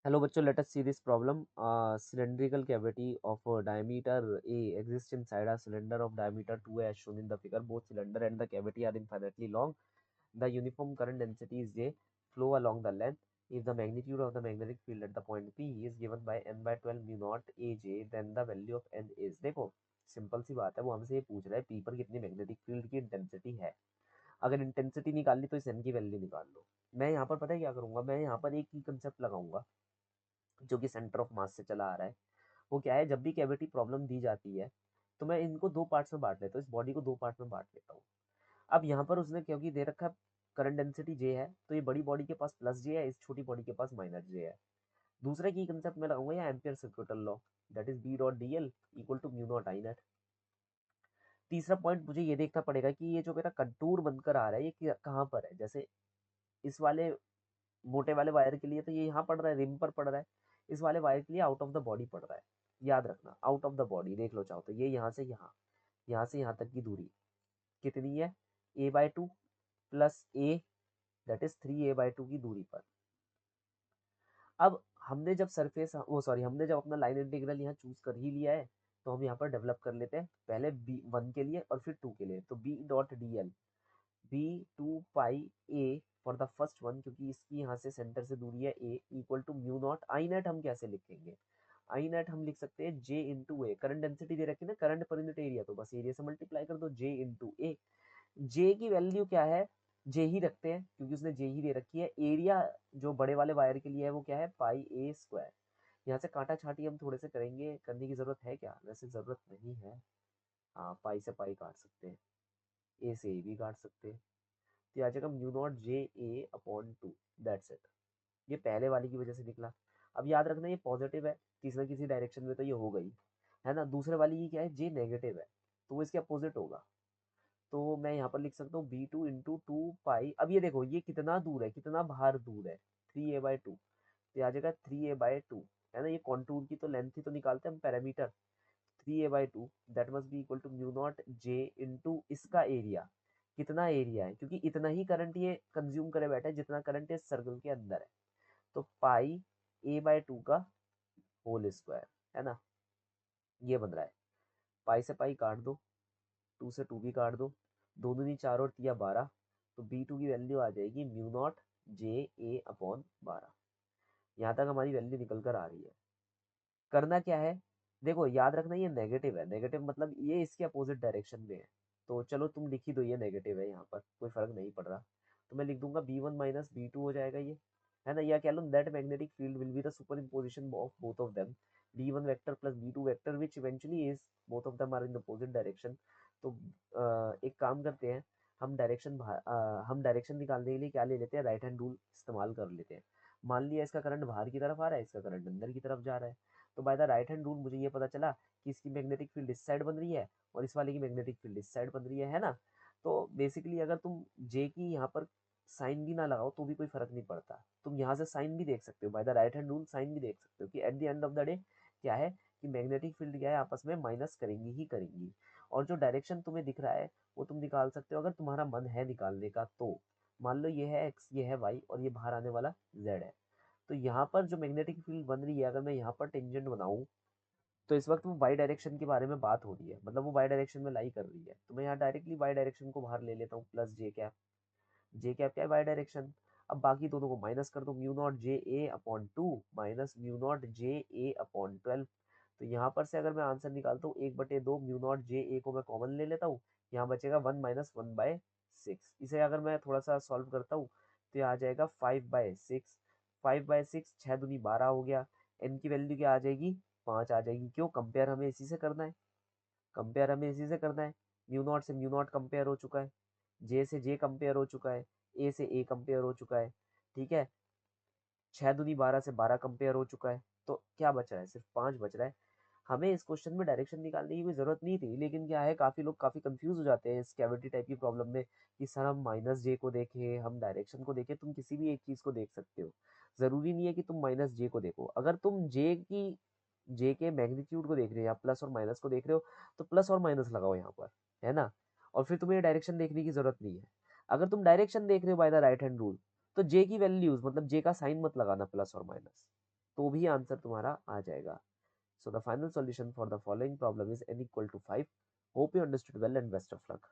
Hello बच्चों, let us see this problem. Cylindrical cavity of diameter A exists inside a cylinder of diameter 2A as shown in the figure. Both cylinder and the cavity are infinitely long. The uniform current density is J. Flow along the length. If the magnitude of the magnetic field at the point P is given by n by 12 mu naught AJ, then the value of n is. देखो simple सी बात है, वो हमसे ये पूछ रहा है P पर कितनी मैग्नेटिक फील्ड की इंटेंसिटी है। अगर इंटेंसिटी निकालनी तो इस n की वैल्यू निकाल लो। मैं यहाँ पर पता है क्या करूंगा, मैं यहाँ पर एक ही कंसेप्ट लगाऊंगा जो कि सेंटर ऑफ मास से चला आ रहा है। वो क्या है, जब भी कैविटी प्रॉब्लम दी जाती है तो मैं इनको दो पार्ट्स में बांट लेता हूँ, इस बॉडी को दो पार्ट में बांट लेता हूँ। अब यहाँ पर उसने क्योंकि दे रखा करंट डेंसिटी जे है, तो ये बड़ी बॉडी के पास प्लस जे है, इस छोटी बॉडी के पास माइनस जे है। दूसरे की कंसेप्ट में लगाऊंगा या ampere circuital law, that is B dot D L equal to mu naught I net. तीसरा पॉइंट मुझे ये देखना पड़ेगा कि ये जो मेरा कंटूर बनकर आ रहा है ये कहाँ पर है। जैसे इस वाले मोटे वाले वायर के लिए तो ये यहाँ पड़ रहा है, रिम पर पड़ रहा है। इस वाले वायर के लिए आउट ऑफ द बॉडी पड़ रहा है। याद रखना, आउट ऑफ द बॉडी देख लो चाहो तो ये यहाँ से यहाँ तक की दूरी कितनी है, a/2 plus a, that is 3a/2 की दूरी पर। अब हमने जब सरफेस वो सॉरी हमने जब अपना लाइन इंटीग्रल यहाँ चूज कर ही लिया है, तो हम यहाँ पर डेवलप कर लेते हैं पहले b1 के लिए और फिर 2 के लिए। तो b dot D L B two pi A for the first one, क्योंकि इसकी यहाँ से सेंटर से दूरी है A, equal to mu naught I net. हम कैसे लिखेंगे, आई नेट हम लिख सकते हैं J into A. Current density दे रखी है ना, करंट पर यूनिट एरिया, तो बस एरिया से मल्टीप्लाई कर दो, जे इंटू ए। जे की वैल्यू क्या है, जे ही रखते हैं क्योंकि उसने जे ही दे रखी है। एरिया जो बड़े वाले वायर के लिए है वो क्या है, पाई ए स्क्वायर। यहाँ से काटा छाटी हम थोड़े से करेंगे, करने की जरूरत है क्या, वैसे जरूरत नहीं है। हाँ, पाई से पाई काट सकते हैं, ए से ए भी काट सकते हैं। तो आ जाएगा mu naught J A upon 2, that's it. ये पहले वाली की वजह से निकला। अब याद रखना ये पॉजिटिव है, किसी ना किसी डायरेक्शन में तो ये हो गई है ना। दूसरे वाली की क्या है, जे नेगेटिव है, तो वो इसके अपोजिट होगा। तो मैं यहाँ पर लिख सकता हूँ बी टू इंटू टू पाई। अब ये देखो ये कितना दूर है, कितना बाहर दूर है, 3a/2। तो आ जाएगा 3a/2, है ना। ये कॉन्टूर की तो लेंथ ही तो निकालते हैं हम, parameter. 3a/2 that must be equal to mu naught J into इसका एरिया। कितना एरिया है, क्योंकि इतना ही करंट ये कंज्यूम करे बैठा है जितना करंट इस सर्कल के अंदर है। तो पाई a/2 का होल स्क्वायर, है ना, ये बन रहा है। पाई से पाई काट दो, 2 से 2 भी काट दो, 2 दूनी 4 और 3 12। तो b2 की वैल्यू आ जाएगी म्यू नॉट जे ए अपॉन 12। यहाँ तक हमारी वैल्यू निकल कर आ रही है। करना क्या है, देखो याद रखना ये नेगेटिव है, नेगेटिव मतलब ये इसके अपोजिट डायरेक्शन में है। तो चलो तुम लिख ही दो ये नेगेटिव है, यहाँ पर कोई फर्क नहीं पड़ रहा। तो मैं लिख दूंगा b1 माइनस b2 हो जाएगा ये, है ना। या कह लो that magnetic field will be the superimposition of both of them, b1 vector plus b2 vector which eventually is both of them are in opposite direction. तो एक काम करते हैं, हम डायरेक्शन निकालने के लिए क्या ले लेते हैं, राइट हैंड रूल इस्तेमाल कर लेते हैं। मान लिया इसका करंट बाहर की तरफ आ रहा है, इसका करंट अंदर की तरफ जा रहा है। तो bye the right hand rule मुझे ये पता चला कि इसकी मैग्नेटिक फील्ड इस साइड बन रही है और इस वाले की मैग्नेटिक फील्ड इस साइड बन रही है ना। तो बेसिकली अगर तुम जे की यहाँ पर साइन भी ना लगाओ तो भी कोई फर्क नहीं पड़ता, तुम यहाँ से साइन भी देख सकते हो, by the right hand rule sign भी देख सकते हो कि at the end of the day क्या है कि मैग्नेटिक फील्ड क्या है, आपस में माइनस करेंगी ही करेंगी। और जो डायरेक्शन तुम्हें दिख रहा है वो तुम निकाल सकते हो अगर तुम्हारा मन है निकालने का। तो मान लो ये है एक्स, ये है वाई और ये बाहर आने वाला जेड है। तो यहाँ पर जो मैग्नेटिक फील्ड बन रही है, अगर मैं यहाँ पर टेंजेंट बनाऊं तो इस वक्त वो वाई डायरेक्शन के बारे में बात हो रही है, मतलब वो वाई डायरेक्शन में लाई कर रही है। तो मैं यहाँ डायरेक्टली वाई डायरेक्शन को बाहर ले लेता हूँ, प्लस जे कैप। जे कैप क्या है, वाई डायरेक्शन। अब बाकी दोनों को माइनस कर दो, म्यू नॉट जे ए अपॉन 2 माइनस म्यू नॉट जे ए अपॉन 12। तो यहाँ पर से अगर मैं आंसर निकालता हूँ 1/2 म्यू नॉट जे ए को मैं कॉमन ले लेता हूँ, यहाँ बचेगा 1 - 1/6। इसे अगर मैं थोड़ा सा सॉल्व करता हूँ तो ये आ जाएगा 5/6। 5/6, 6 दूनी 12 हो गया। एन की वैल्यू क्या आ जाएगी, 5 आ जाएगी। क्यों, कंपेयर हमें इसी से करना है, कंपेयर हमें इसी से करना है। म्यू नॉट से म्यू नॉट कंपेयर हो चुका है, जे से जे कंपेयर हो चुका है, ए से ए कंपेयर हो चुका है, ठीक है। 6 दूनी 12 से 12 कंपेयर हो चुका है। तो क्या बच रहा है, सिर्फ 5 बच रहा है। हमें इस क्वेश्चन में डायरेक्शन निकालने की कोई जरूरत नहीं थी, लेकिन क्या है काफी लोग काफी कंफ्यूज हो जाते हैं इस कैविटी टाइप की प्रॉब्लम में कि सर हम माइनस जे को देखें, हम डायरेक्शन को देखें। तुम किसी भी एक चीज को देख सकते हो, जरूरी नहीं है कि तुम माइनस जे को देखो। अगर तुम जे के मैग्नीट्यूड को देख रहे हो या प्लस और माइनस को देख रहे हो तो प्लस और माइनस लगाओ यहाँ पर, है ना। और फिर तुम्हें डायरेक्शन देखने की जरूरत नहीं है। अगर तुम डायरेक्शन देख रहे हो by the right hand rule तो जे की वैल्यूज मतलब जे का साइन मत लगाना प्लस और माइनस, तो भी आंसर तुम्हारा आ जाएगा। So the final solution for the following problem is n equal to 5. Hope you understood well and best of luck.